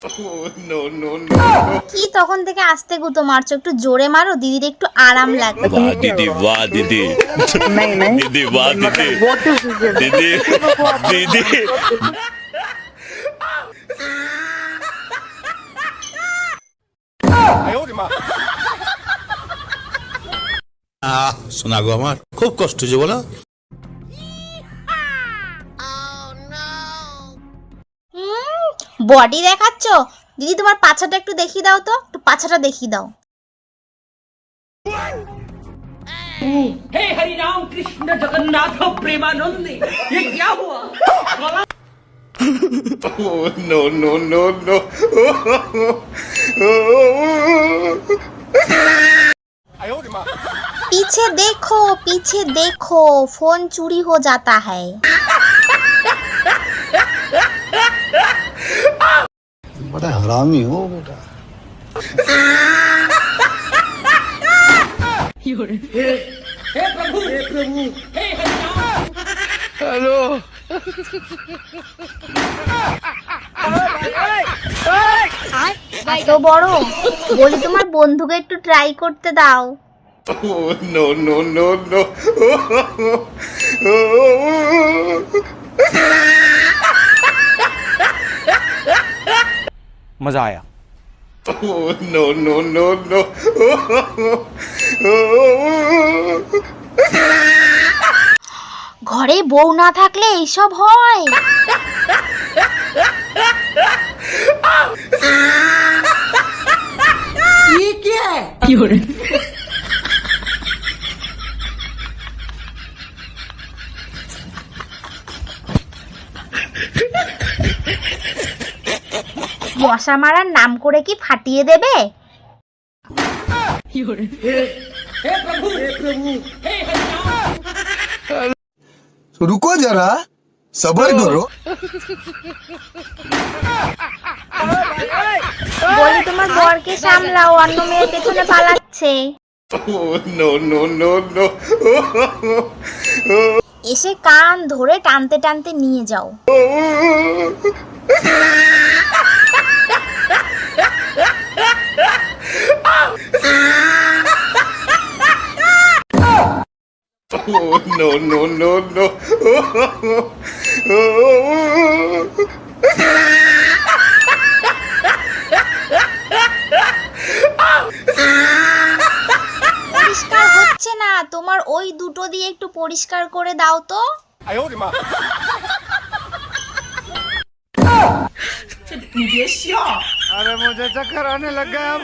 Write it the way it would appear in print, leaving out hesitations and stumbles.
কি তখন থেকে আস্তে গুতো মারছো, একটু জোরে মারো, দিদির একটু আরাম লাগবে। वाह दीदी वाह दीदी दीदी वाह दीदी दीदी दीदी শোনা গো আমার খুব কষ্ট যে বলো। বডি দেখাচ্ছ দিদি, তোমার পাছাটা একটু দেখিয়ে দাও তো, একটু পাছাটা দেখিয়ে দাও। हे हरि राम कृष्ण जगन्नाथ प्रेमानंद, ये क्या हुआ? पीछे देखो फोन चोरी हो जाता है। बड़ा हरामी हो बेटा। हे प्रभु हे हरि राम। এত বড় বলি, তোমার বন্ধুকে একটু ট্রাই করতে দাও। मजा आया। ঘরে বউ না থাকলে এইসব হয়। ये क्या है? মশা মারার নাম করে কি ফাটিয়ে দেবে? हे प्रभु हे हरि राम। रुको जरा सबर करो। বলি তোমার বরকে সামলাও, অন্য মেয়ের পেছনে পালাচ্ছে। এসে কান ধরে টানতে টানতে নিয়ে যাও। পরিষ্কার হচ্ছে না, তোমার ওই দুটো দিয়ে একটু পরিষ্কার করে দাও তো। अरे मुझे चक्कर आने लग गया अब।